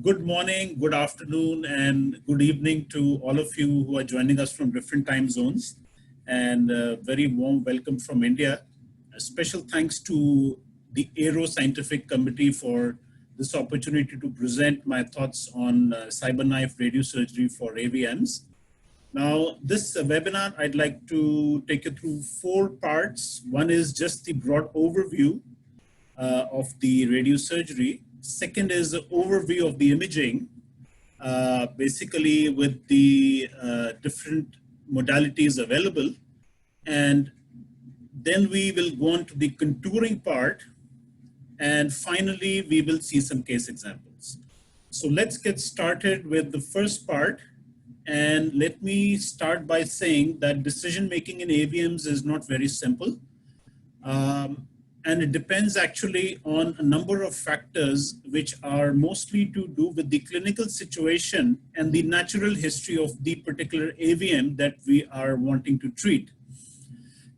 Good morning, good afternoon, and good evening to all of you who are joining us from different time zones. And a very warm welcome from India. A special thanks to the AERO Scientific Committee for this opportunity to present my thoughts on Cyberknife radiosurgery for AVMs. Now, this webinar, I'd like to take you through 4 parts. One is just the broad overview of the radiosurgery. Second is the overview of the imaging, basically with the different modalities available. And then we will go on to the contouring part. And finally, we will see some case examples. So let's get started with the first part. And let me start by saying that decision-making in AVMs is not very simple. And it depends actually on a number of factors which are mostly to do with the clinical situation and the natural history of the particular AVM that we are wanting to treat.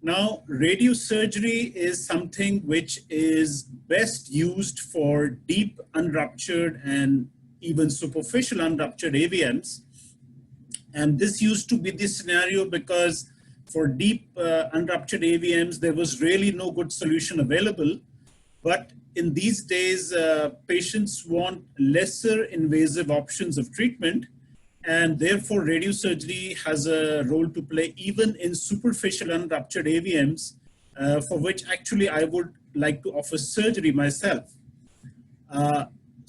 Now, radiosurgery is something which is best used for deep unruptured and even superficial unruptured AVMs. And this used to be the scenario because for deep unruptured AVMs, there was really no good solution available. But in these days, patients want lesser invasive options of treatment. And therefore, radiosurgery has a role to play even in superficial unruptured AVMs, for which actually I would like to offer surgery myself.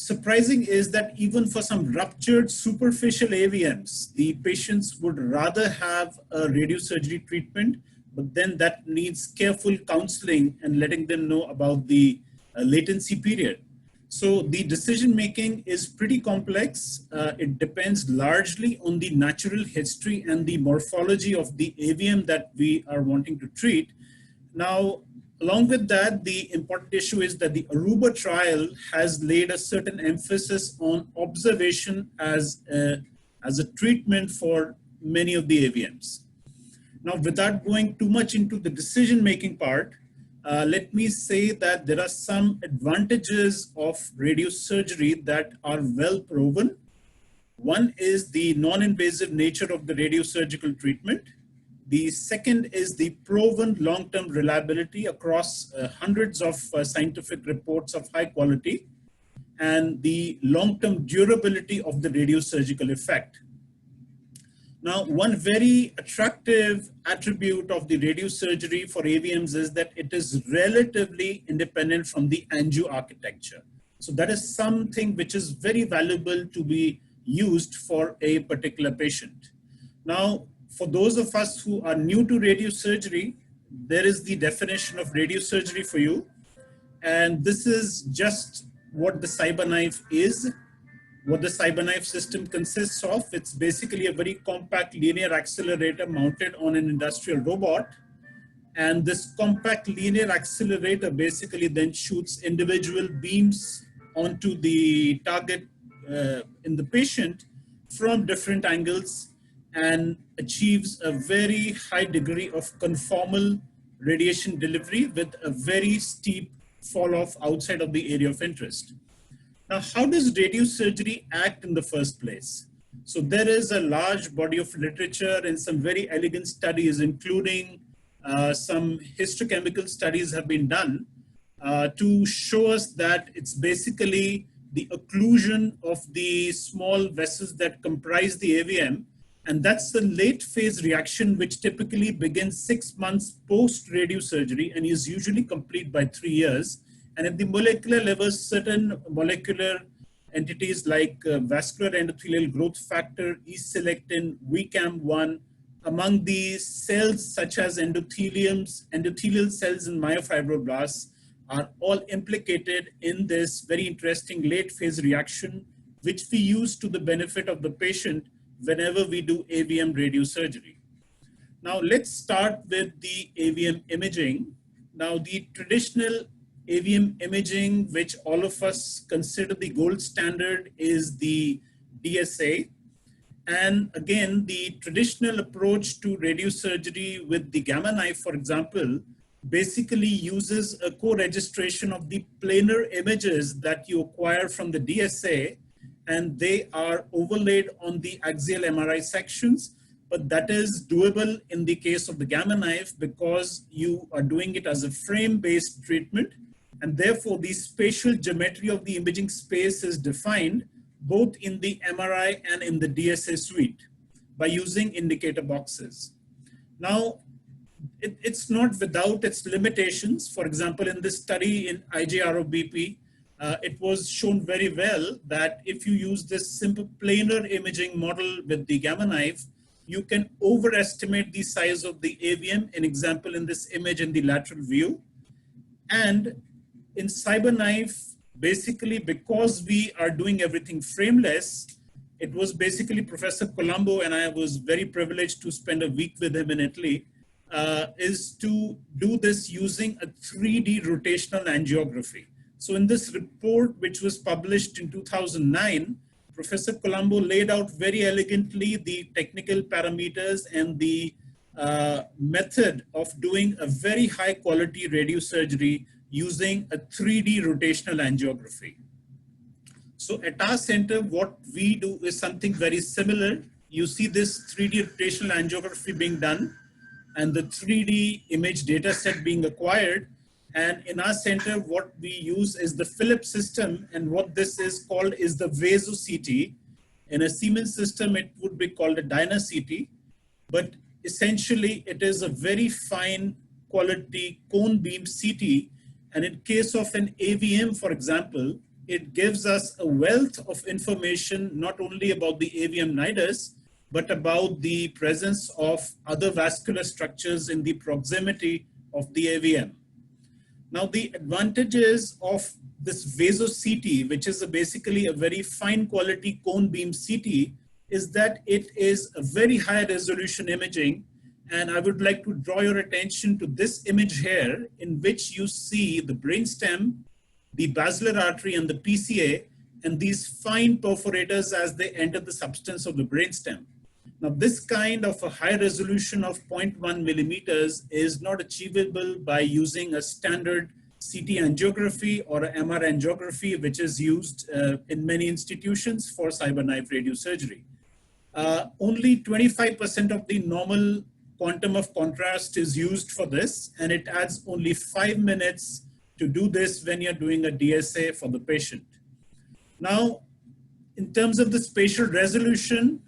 Surprising is that even for some ruptured superficial AVMs, the patients would rather have a radiosurgery treatment, but then that needs careful counseling and letting them know about the latency period. So the decision making is pretty complex. It depends largely on the natural history and the morphology of the AVM that we are wanting to treat. Now, along with that, the important issue is that the Aruba trial has laid a certain emphasis on observation as a treatment for many of the AVMs. Now, without going too much into the decision-making part, let me say that there are some advantages of radiosurgery that are well proven. One is the non-invasive nature of the radiosurgical treatment. The second is the proven long-term reliability across hundreds of scientific reports of high quality, and the long-term durability of the radiosurgical effect. Now, one very attractive attribute of the radiosurgery for AVMs is that it is relatively independent from the angio architecture. So that is something which is very valuable to be used for a particular patient. Now, for those of us who are new to radiosurgery, there is the definition of radiosurgery for you. And this is just what the Cyberknife is, what the Cyberknife system consists of. It's basically a very compact linear accelerator mounted on an industrial robot. And this compact linear accelerator basically then shoots individual beams onto the target in the patient from different angles and achieves a very high degree of conformal radiation delivery with a very steep fall off outside of the area of interest. Now, how does radiosurgery act in the first place? So there is a large body of literature and some very elegant studies, including some histochemical studies have been done to show us that it's basically the occlusion of the small vessels that comprise the AVM. And that's the late phase reaction, which typically begins 6 months post radiosurgery and is usually complete by 3 years. And at the molecular level, certain molecular entities like vascular endothelial growth factor, E-selectin, VCAM1, among these cells such as endothelial cells and myofibroblasts are all implicated in this very interesting late phase reaction, which we use to the benefit of the patient whenever we do AVM radiosurgery. Now let's start with the AVM imaging. Now the traditional AVM imaging, which all of us consider the gold standard, is the DSA. And again, the traditional approach to radiosurgery with the gamma knife, for example, basically uses a co-registration of the planar images that you acquire from the DSA and they are overlaid on the axial MRI sections. But that is doable in the case of the Gamma Knife because you are doing it as a frame-based treatment, and therefore the spatial geometry of the imaging space is defined both in the MRI and in the DSA suite by using indicator boxes. Now, it's not without its limitations. For example, in this study in IGRO BP, it was shown very well that if you use this simple planar imaging model with the Gamma Knife, you can overestimate the size of the AVM, an example in this image in the lateral view. And in Cyberknife, basically because we are doing everything frameless, it was basically Professor Colombo, and I was very privileged to spend a week with him in Italy, is to do this using a 3D rotational angiography. So in this report, which was published in 2009, Professor Colombo laid out very elegantly the technical parameters and the method of doing a very high quality radiosurgery using a 3D rotational angiography. So at our center, what we do is something very similar. You see this 3D rotational angiography being done and the 3D image data set being acquired. And in our center, what we use is the Philips system. And what this is called is the Vaso CT. In a Siemens system, it would be called a Dyna CT. But essentially, it is a very fine quality cone beam CT. And in case of an AVM, for example, it gives us a wealth of information, not only about the AVM nidus, but about the presence of other vascular structures in the proximity of the AVM. Now, the advantages of this Vaso CT, which is basically a very fine quality cone beam CT, is that it is a very high resolution imaging. And I would like to draw your attention to this image here, in which you see the brainstem, the basilar artery, and the PCA, and these fine perforators as they enter the substance of the brainstem. Now, this kind of a high resolution of 0.1 millimeters is not achievable by using a standard CT angiography or a MR angiography, which is used in many institutions for Cyberknife radiosurgery. Only 25% of the normal quantum of contrast is used for this, and it adds only 5 minutes to do this when you're doing a DSA for the patient. Now, in terms of the spatial resolution,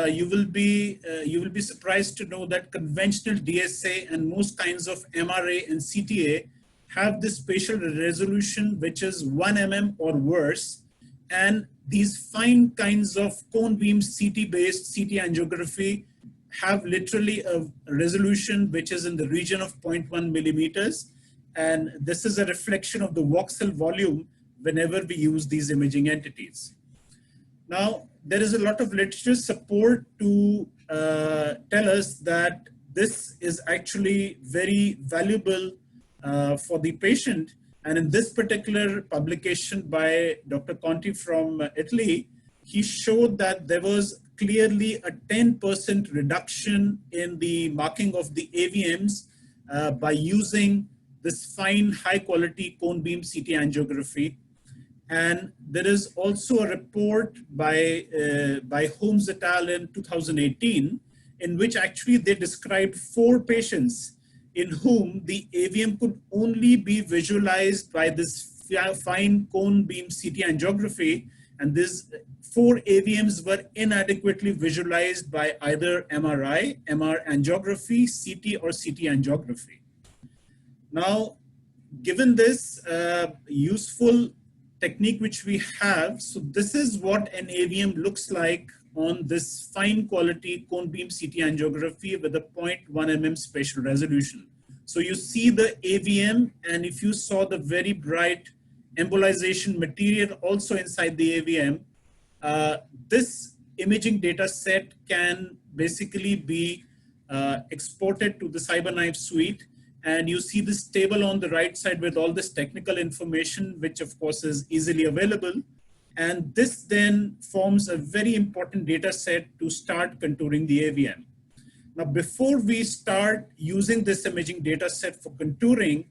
you will be surprised to know that conventional DSA and most kinds of MRA and CTA have this spatial resolution which is 1 mm or worse, and these fine kinds of cone beam CT-based CT angiography have literally a resolution which is in the region of 0.1 millimeters, and this is a reflection of the voxel volume whenever we use these imaging entities. Now, there is a lot of literature support to tell us that this is actually very valuable for the patient. And in this particular publication by Dr. Conti from Italy, he showed that there was clearly a 10% reduction in the marking of the AVMs by using this fine high quality cone beam CT angiography. And there is also a report by Holmes et al. In 2018, in which actually they described 4 patients in whom the AVM could only be visualized by this fine cone beam CT angiography, and these 4 AVMs were inadequately visualized by either MRI, MR angiography, CT, or CT angiography. Now, given this useful technique which we have, so this is what an AVM looks like on this fine quality cone beam CT angiography with a 0.1 mm spatial resolution. So you see the AVM, and if you saw the very bright embolization material also inside the AVM, this imaging data set can basically be exported to the Cyberknife suite. And you see this table on the right side with all this technical information, which of course is easily available. And this then forms a very important data set to start contouring the AVM. Now, before we start using this imaging data set for contouring,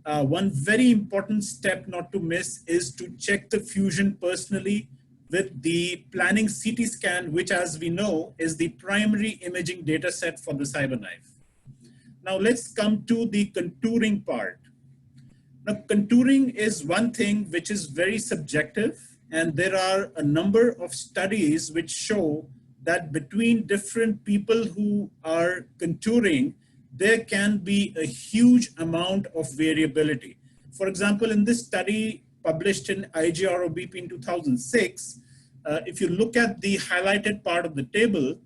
one very important step not to miss is to check the fusion personally with the planning CT scan, which as we know is the primary imaging data set for the Cyberknife. Now let's come to the contouring part. Now contouring is one thing which is very subjective, and there are a number of studies which show that between different people who are contouring, there can be a huge amount of variability. For example, in this study published in AERO BP in 2006, if you look at the highlighted part of the table,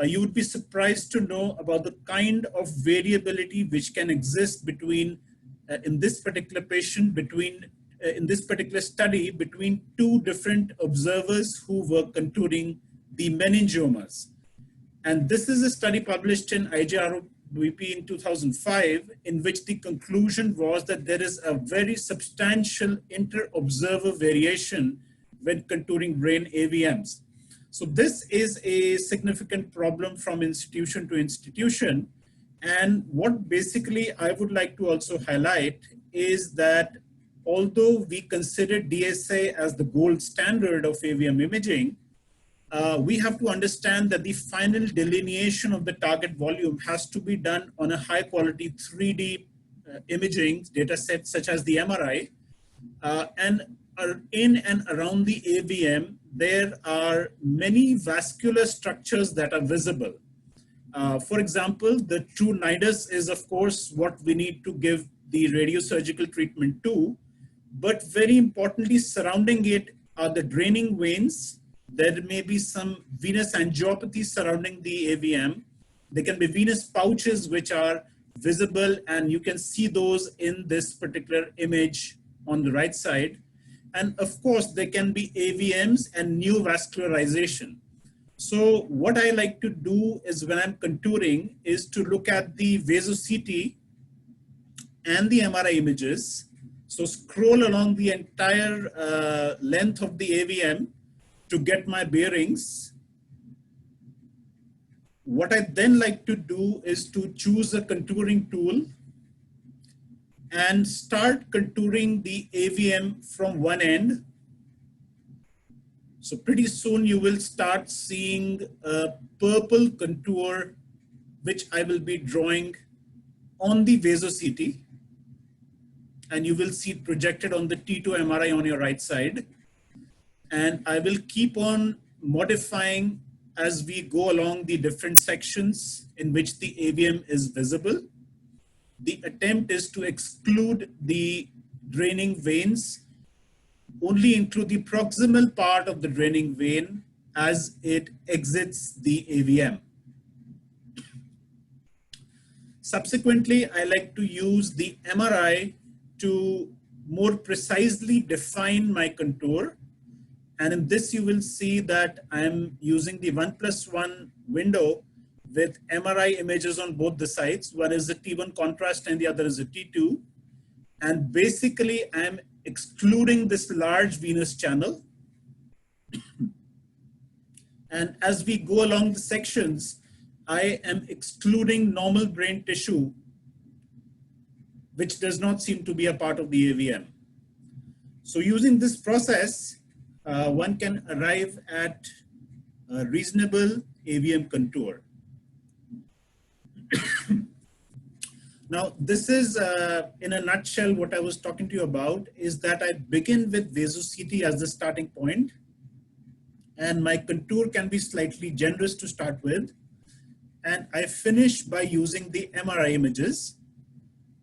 you would be surprised to know about the kind of variability which can exist between, in this particular patient, in this particular study, between two different observers who were contouring the meningiomas. And this is a study published in AERO BP in 2005, in which the conclusion was that there is a very substantial inter-observer variation when contouring brain AVMs. So this is a significant problem from institution to institution. And what basically I would like to also highlight is that although we consider DSA as the gold standard of AVM imaging, we have to understand that the final delineation of the target volume has to be done on a high quality 3D imaging data set such as the MRI. And in and around the AVM, there are many vascular structures that are visible. For example, the true nidus is of course what we need to give the radiosurgical treatment to, but very importantly surrounding it are the draining veins. There may be some venous angiopathy surrounding the AVM. There can be venous pouches which are visible, and you can see those in this particular image on the right side. And of course, there can be AVMs and new vascularization. So what I like to do is when I'm contouring is to look at the vaso-CT and the MRI images. So scroll along the entire length of the AVM to get my bearings. What I then like to do is to choose a contouring tool and start contouring the AVM from one end. So pretty soon you will start seeing a purple contour, which I will be drawing on the vaso-CT. And you will see it projected on the T2 MRI on your right side. And I will keep on modifying as we go along the different sections in which the AVM is visible. The attempt is to exclude the draining veins, only include the proximal part of the draining vein as it exits the AVM. Subsequently, I like to use the MRI to more precisely define my contour. And in this, you will see that I'm using the 1+1 window with MRI images on both the sides. One is a T1 contrast and the other is a T2. And basically, I'm excluding this large venous channel. And as we go along the sections, I am excluding normal brain tissue, which does not seem to be a part of the AVM. So using this process, one can arrive at a reasonable AVM contour. Now, this is in a nutshell what I was talking to you about, is that I begin with vaso-CT as the starting point, and my contour can be slightly generous to start with. And I finish by using the MRI images,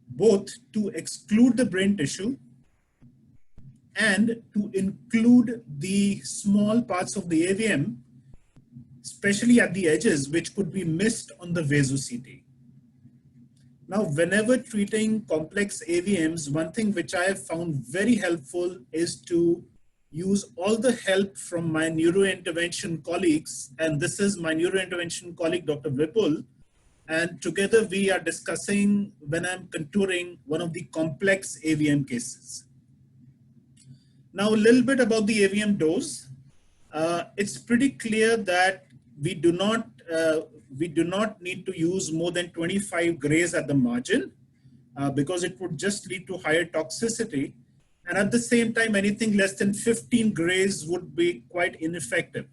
both to exclude the brain tissue and to include the small parts of the AVM, especially at the edges, which could be missed on the vaso-CT. Now, whenever treating complex AVMs, one thing which I have found very helpful is to use all the help from my neurointervention colleagues. And this is my neurointervention colleague, Dr. Vipul. And together we are discussing when I'm contouring one of the complex AVM cases. Now, a little bit about the AVM dose. It's pretty clear that we do not need to use more than 25 grays at the margin because it would just lead to higher toxicity. And at the same time, anything less than 15 grays would be quite ineffective.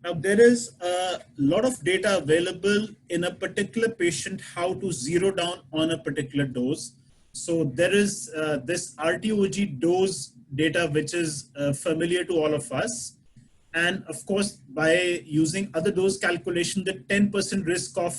Now, there is a lot of data available in a particular patient how to zero down on a particular dose. So there is this RTOG dose data, which is familiar to all of us. And of course, by using other dose calculation, the 10% risk of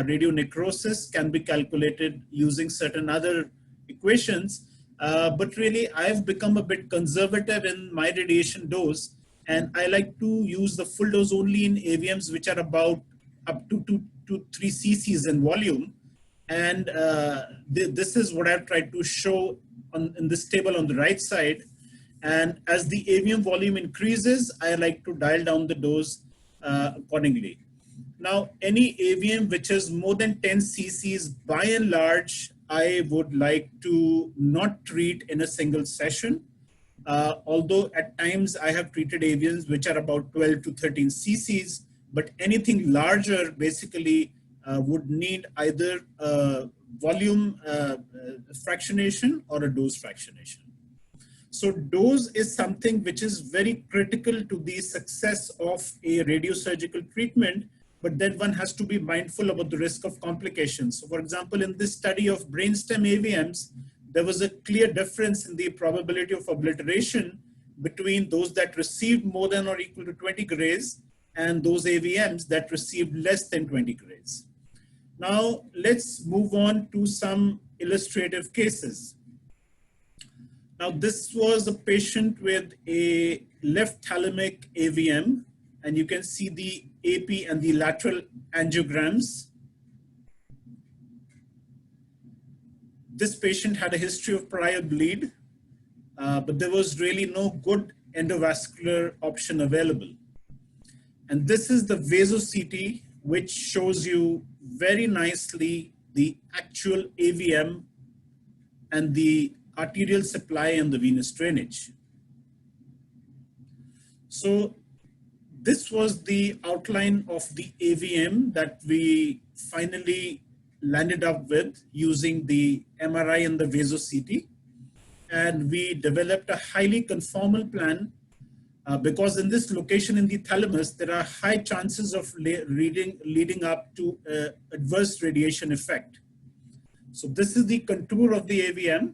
radionecrosis can be calculated using certain other equations. But really, I've become a bit conservative in my radiation dose. And I like to use the full dose only in AVMs, which are about up to 2 to 3 cc's in volume. And this is what I've tried to show in this table on the right side. And as the AVM volume increases, I like to dial down the dose accordingly. Now, any AVM which is more than 10 cc's, by and large, I would like to not treat in a single session. Although at times I have treated AVMs which are about 12 to 13 cc's, but anything larger basically would need either volume fractionation or a dose fractionation. So dose is something which is very critical to the success of a radiosurgical treatment, but then one has to be mindful about the risk of complications. So for example, in this study of brainstem AVMs, there was a clear difference in the probability of obliteration between those that received more than or equal to 20 grays and those AVMs that received less than 20 grays. Now, let's move on to some illustrative cases. Now, this was a patient with a left thalamic AVM, and you can see the AP and the lateral angiograms. This patient had a history of prior bleed, but there was really no good endovascular option available. And this is the vaso-CT, which shows you very nicely the actual AVM and the arterial supply and the venous drainage. So this was the outline of the AVM that we finally landed up with using the MRI and the vaso-CT. And we developed a highly conformal plan because in this location in the thalamus, there are high chances of leading up to adverse radiation effect. So this is the contour of the AVM.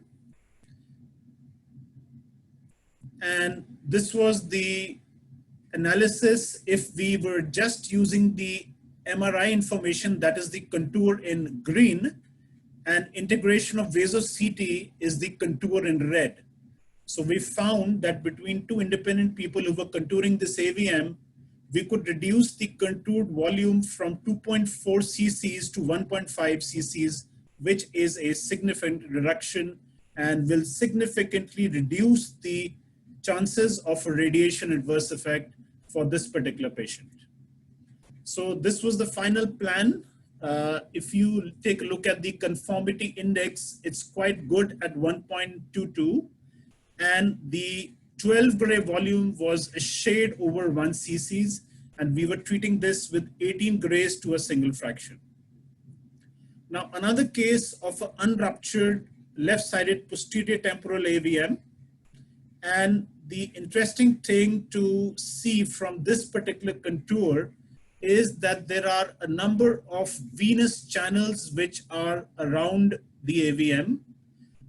And this was the analysis if we were just using the MRI information, that is the contour in green, and integration of vaso-CT is the contour in red. So we found that between two independent people who were contouring this AVM, we could reduce the contoured volume from 2.4 cc's to 1.5 cc's, which is a significant reduction and will significantly reduce the chances of a radiation adverse effect for this particular patient. So this was the final plan. If you take a look at the conformity index, it's quite good at 1.22, and the 12 gray volume was a shade over 1 cc's, and we were treating this with 18 grays to a single fraction. Now, another case of an unruptured left-sided posterior temporal AVM, and the interesting thing to see from this particular contour is that there are a number of venous channels which are around the AVM.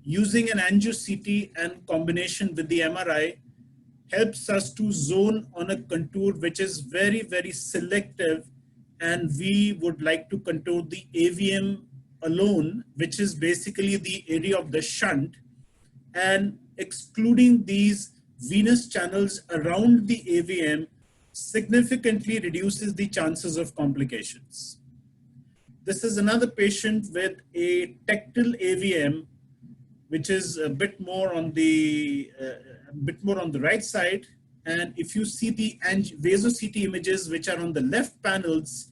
Using an angio-CT and combination with the MRI helps us to zone on a contour which is very, very selective, and we would like to contour the AVM alone, which is basically the area of the shunt, and excluding these venous channels around the AVM significantly reduces the chances of complications. This is another patient with a tectal AVM, which is a bit more on the right side. And if you see the vaso-CT images, which are on the left panels,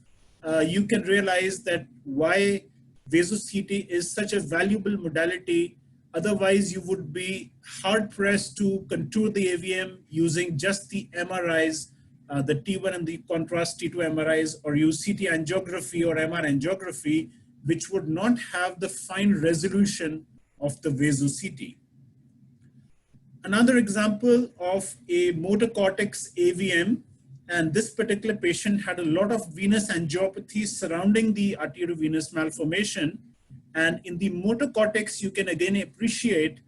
you can realize that why vaso-CT is such a valuable modality. Otherwise, you would be hard-pressed to contour the AVM using just the MRIs, the T1 and the contrast T2 MRIs, or use CT angiography or MR angiography, which would not have the fine resolution of the vaso-CT. Another example of a motor cortex AVM, and this particular patient had a lot of venous angiopathy surrounding the arteriovenous malformation. And in the motor cortex, you can again appreciate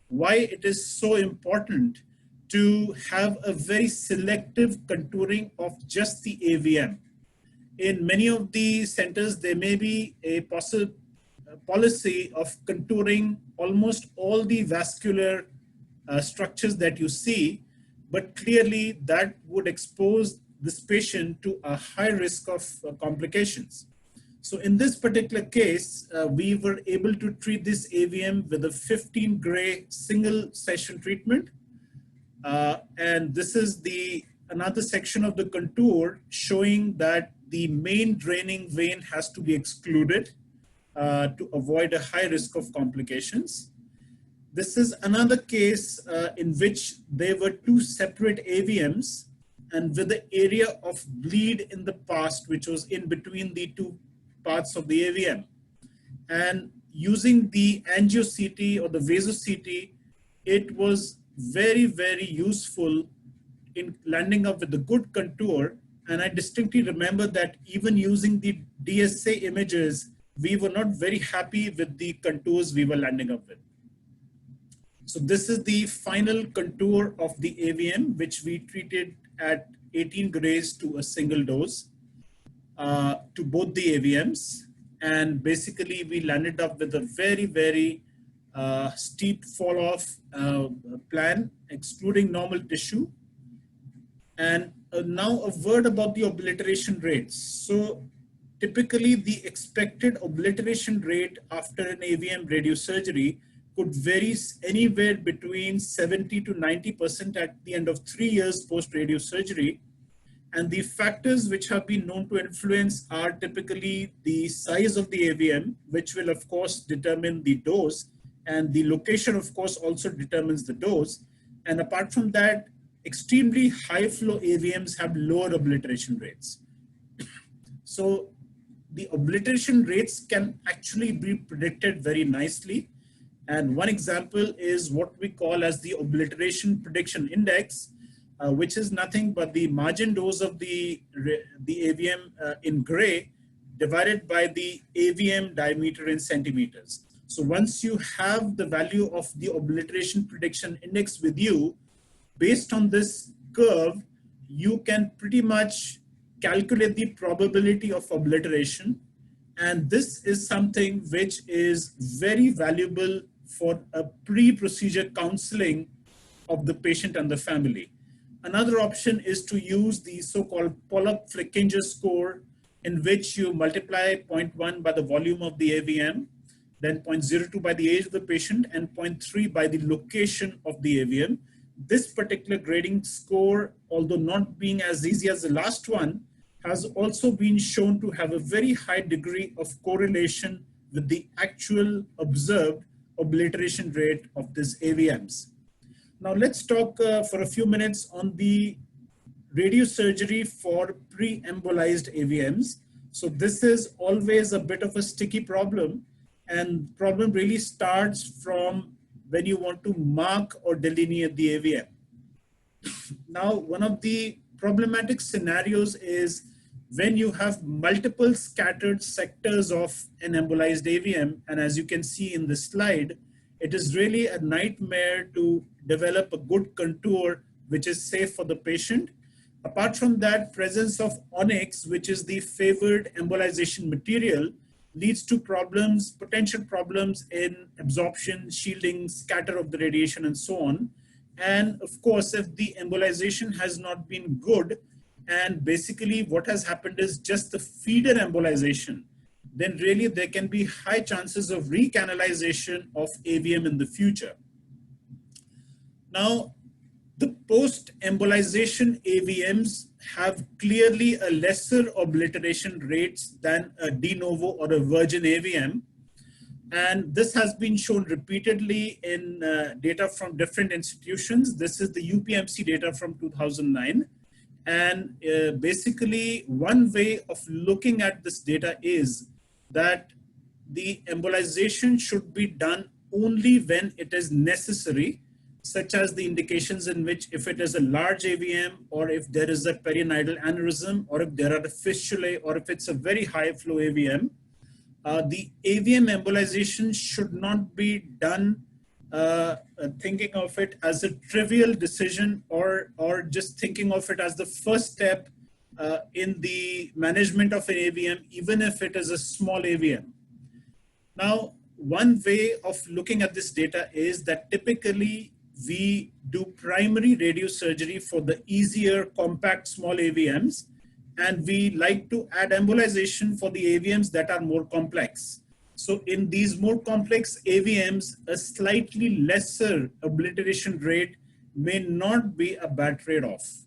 why it is so important to have a very selective contouring of just the AVM. In many of the centers, there may be a possible policy of contouring almost all the vascular structures that you see, but clearly that would expose this patient to a high risk of complications. So in this particular case, we were able to treat this AVM with a 15 gray single session treatment. And this is another section of the contour showing that the main draining vein has to be excluded to avoid a high risk of complications. This is another case in which there were two separate AVMs, and with the area of bleed in the past, which was in between the two parts of the AVM. And using the angio-CT or the vaso-CT, it was very, very useful in landing up with a good contour. And I distinctly remember that even using the DSA images, we were not very happy with the contours we were landing up with. So this is the final contour of the AVM, which we treated at 18 grays to a single dose to both the AVMs. And basically we landed up with a very, very steep fall off plan, excluding normal tissue. And now a word about the obliteration rates. So typically the expected obliteration rate after an AVM radiosurgery could vary anywhere between 70 to 90% at the end of 3 years post radiosurgery. And the factors which have been known to influence are typically the size of the AVM, which will of course determine the dose, and the location of course also determines the dose. And apart from that, extremely high flow AVMs have lower obliteration rates. So the obliteration rates can actually be predicted very nicely. And one example is what we call as the obliteration prediction index, which is nothing but the margin dose of the AVM in gray divided by the AVM diameter in centimeters. So once you have the value of the obliteration prediction index with you, based on this curve, you can pretty much calculate the probability of obliteration. And this is something which is very valuable for a pre-procedure counseling of the patient and the family. Another option is to use the so-called Pollock-Flickinger score, in which you multiply 0.1 by the volume of the AVM, then 0.02 by the age of the patient, and 0.3 by the location of the AVM. This particular grading score, although not being as easy as the last one, has also been shown to have a very high degree of correlation with the actual observed obliteration rate of these AVMs. Now let's talk for a few minutes on the radiosurgery for pre-embolized AVMs. So this is always a bit of a sticky problem, and problem really starts from when you want to mark or delineate the AVM. Now, one of the problematic scenarios is when you have multiple scattered sectors of an embolized AVM, and as you can see in the slide, it is really a nightmare to develop a good contour which is safe for the patient. Apart from that, presence of onyx, which is the favored embolization material, leads to problems, potential problems in absorption, shielding, scatter of the radiation, and so on. And of course, if the embolization has not been good, and basically what has happened is just the feeder embolization, then really there can be high chances of recanalization of AVM in the future. Now, the post-embolization AVMs have clearly a lesser obliteration rates than a de novo or a virgin AVM. And this has been shown repeatedly in data from different institutions. This is the UPMC data from 2009. And basically, one way of looking at this data is that the embolization should be done only when it is necessary. such as the indications in which if it is a large AVM, or if there is a perineidal aneurysm, or if there are fistulae, or if it's a very high flow AVM. The AVM embolization should not be done thinking of it as a trivial decision, or just thinking of it as the first step in the management of an AVM, even if it is a small AVM. Now, one way of looking at this data is that typically we do primary radiosurgery for the easier, compact, small AVMs, and we like to add embolization for the AVMs that are more complex. So in these more complex AVMs, a slightly lesser obliteration rate may not be a bad trade-off.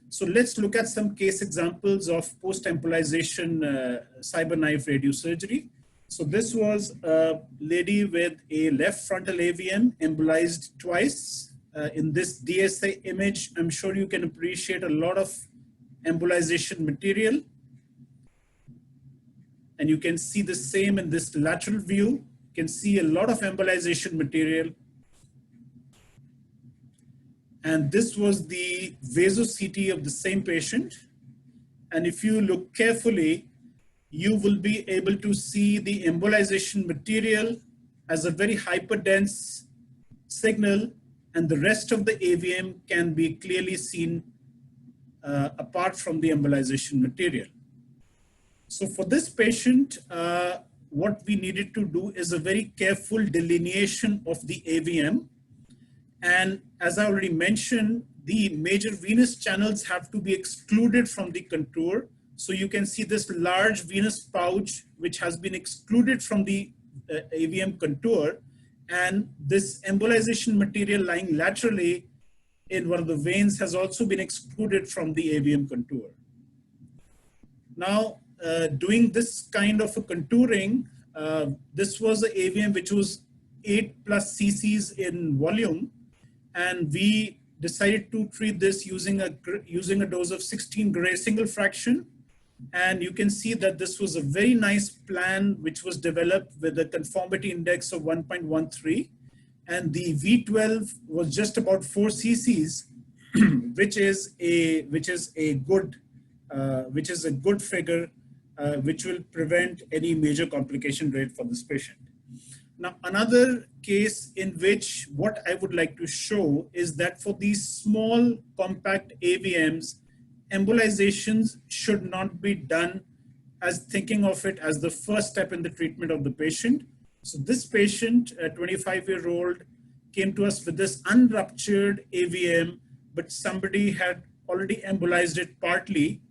So let's look at some case examples of post-embolization Cyberknife radiosurgery. So this was a lady with a left frontal AVM embolized twice. In this DSA image, I'm sure you can appreciate a lot of embolization material. And you can see the same in this lateral view. You can see a lot of embolization material. And this was the vaso-CT of the same patient. And if you look carefully, you will be able to see the embolization material as a very hyperdense signal, and the rest of the AVM can be clearly seen apart from the embolization material. So for this patient, what we needed to do is a very careful delineation of the AVM. And as I already mentioned, the major venous channels have to be excluded from the contour. So you can see this large venous pouch, which has been excluded from the AVM contour, and this embolization material lying laterally in one of the veins has also been excluded from the AVM contour. Now, doing this kind of a contouring, this was an AVM which was 8+ cc's in volume, and we decided to treat this using a dose of 16 Gray single fraction. And you can see that this was a very nice plan which was developed with a conformity index of 1.13, and the V12 was just about 4 cc's, which is a good figure, which will prevent any major complication rate for this patient. Now, another case in which what I would like to show is that for these small compact AVMs, embolizations should not be done as thinking of it as the first step in the treatment of the patient. So this patient, a 25-year-old, came to us with this unruptured AVM, but somebody had already embolized it partly.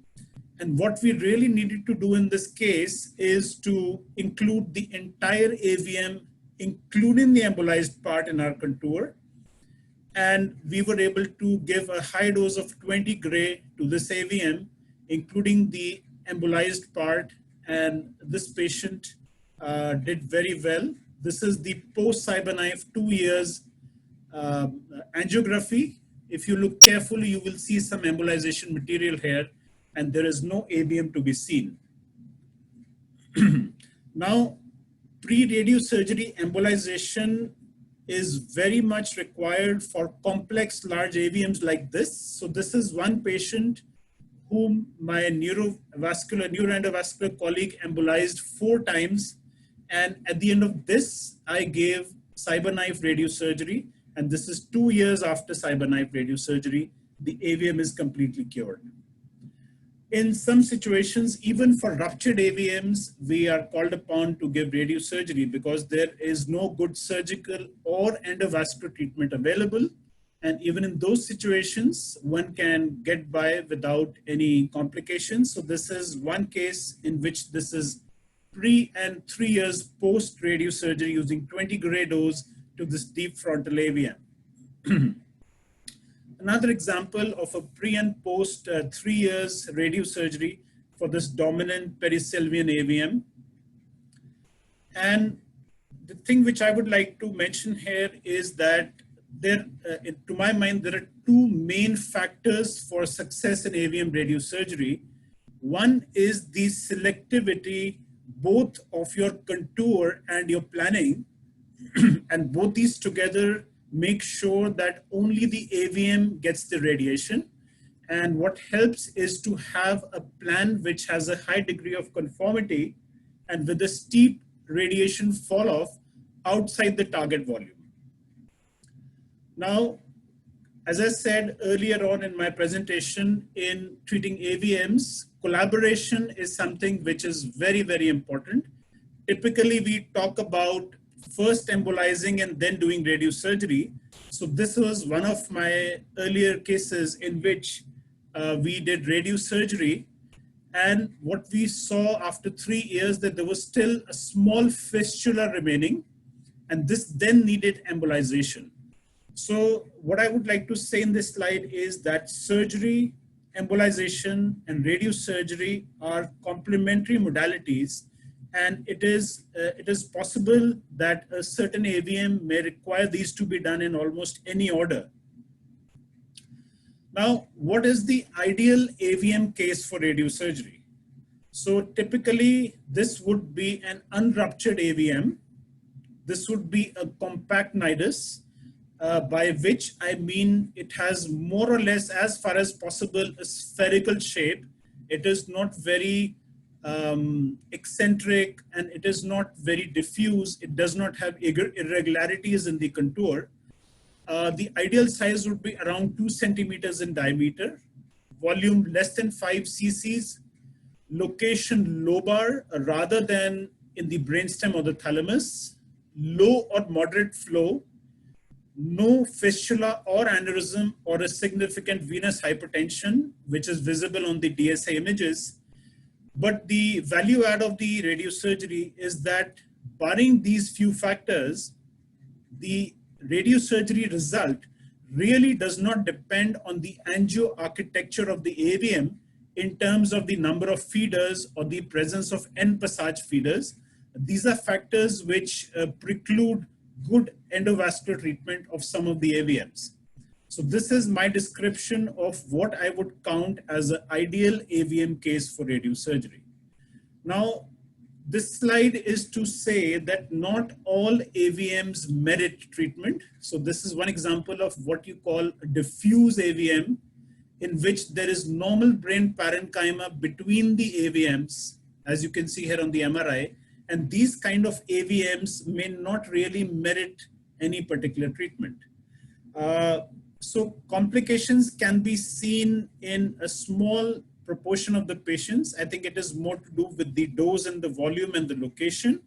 And what we really needed to do in this case is to include the entire AVM, including the embolized part, in our contour. And we were able to give a high dose of 20 Gray to this AVM, including the embolized part. And this patient did very well. This is the post-Cyberknife 2 years angiography. If you look carefully, you will see some embolization material here, and there is no AVM to be seen. Now, pre-radiosurgery embolization is very much required for complex large AVMs like this. So this is one patient whom my neuroendovascular colleague embolized 4 times. And at the end of this, I gave Cyberknife radiosurgery. And this is 2 years after Cyberknife radiosurgery. The AVM is completely cured. In some situations, even for ruptured AVMs, we are called upon to give radiosurgery because there is no good surgical or endovascular treatment available. And even in those situations, one can get by without any complications. So this is one case in which this is pre and 3 years post radiosurgery using 20 Gray dose to this deep frontal AVM. Another example of a pre and post 3 years radiosurgery for this dominant perisylvian AVM. And the thing which I would like to mention here is that there, to my mind, there are 2 main factors for success in AVM radiosurgery. One is the selectivity both of your contour and your planning, and both these together make sure that only the AVM gets the radiation. And what helps is to have a plan which has a high degree of conformity and with a steep radiation fall off outside the target volume. Now, as I said earlier on in my presentation, in treating AVMs, collaboration is something which is very, very important. Typically, we talk about first embolizing and then doing radiosurgery. So this was one of my earlier cases in which we did radiosurgery. And what we saw after 3 years that there was still a small fistula remaining, and this then needed embolization. So what I would like to say in this slide is that surgery, embolization, and radiosurgery are complementary modalities, and it is possible that a certain AVM may require these to be done in almost any order. Now, what is the ideal AVM case for radiosurgery? So typically, this would be an unruptured AVM. This would be a compact nidus, by which I mean it has more or less, as far as possible, a spherical shape. It is not very eccentric, and it is not very diffuse. It does not have irregularities in the contour. The ideal size would be around 2 centimeters in diameter, volume less than 5 cc's, location lobar rather than in the brainstem or the thalamus, low or moderate flow, no fistula or aneurysm or a significant venous hypertension, which is visible on the DSA images. But the value add of the radiosurgery is that barring these few factors, the radiosurgery result really does not depend on the angio architecture of the AVM in terms of the number of feeders or the presence of end passage feeders. These are factors which preclude good endovascular treatment of some of the AVMs. So this is my description of what I would count as an ideal AVM case for radiosurgery. Now, this slide is to say that not all AVMs merit treatment. So this is one example of what you call a diffuse AVM, in which there is normal brain parenchyma between the AVMs, as you can see here on the MRI. And these kind of AVMs may not really merit any particular treatment. So complications can be seen in a small proportion of the patients. I think it is more to do with the dose and the volume and the location.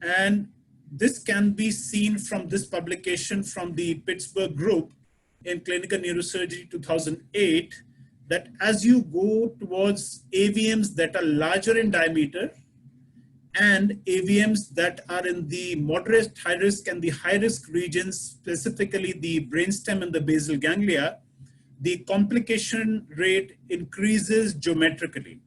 And this can be seen from this publication from the Pittsburgh group in Clinical Neurosurgery 2008, that as you go towards AVMs that are larger in diameter and AVMs that are in the moderate high risk and the high risk regions, specifically the brainstem and the basal ganglia, the complication rate increases geometrically.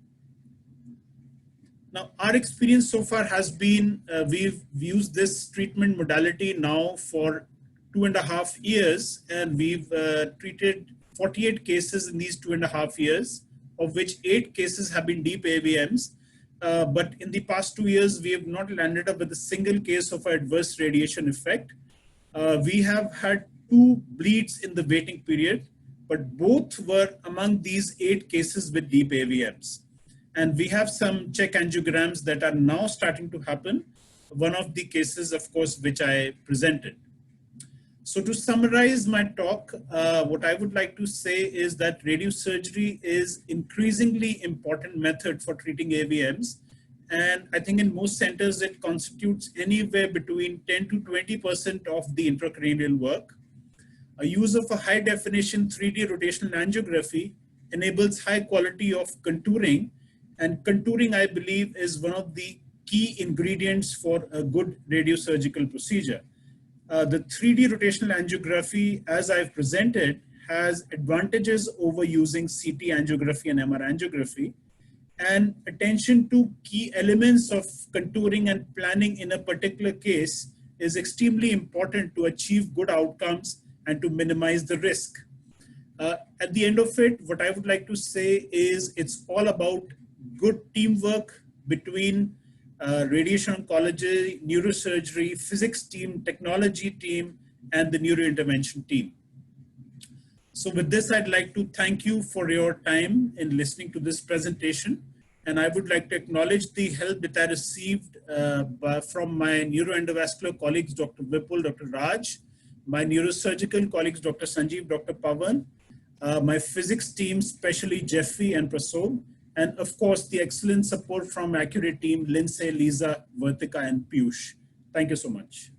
Now, our experience so far has been, we've used this treatment modality now for 2.5 years, and we've treated 48 cases in these 2.5 years, of which 8 cases have been deep AVMs. But in the past 2 years, we have not landed up with a single case of adverse radiation effect. We have had 2 bleeds in the waiting period, but both were among these 8 cases with deep AVMs. And we have some check angiograms that are now starting to happen. One of the cases, of course, which I presented. So to summarize my talk, what I would like to say is that radiosurgery is increasingly important method for treating AVMs. And I think in most centers, it constitutes anywhere between 10 to 20% of the intracranial work. A use of a high definition 3D rotational angiography enables high quality of contouring, and contouring, I believe, is one of the key ingredients for a good radiosurgical procedure. The 3D rotational angiography, as I've presented, has advantages over using CT angiography and MR angiography, and attention to key elements of contouring and planning in a particular case is extremely important to achieve good outcomes and to minimize the risk. At the end of it, what I would like to say is it's all about good teamwork between radiation oncology, neurosurgery, physics team, technology team, and the neurointervention team. So with this, I'd like to thank you for your time in listening to this presentation. And I would like to acknowledge the help that I received from my neuroendovascular colleagues, Dr. Vipul, Dr. Raj, my neurosurgical colleagues, Dr. Sanjeev, Dr. Pavan, my physics team, especially Jeffrey and Prasob, and of course, the excellent support from Accurate team, Lindsay, Lisa, Vertika, and Piyush. Thank you so much.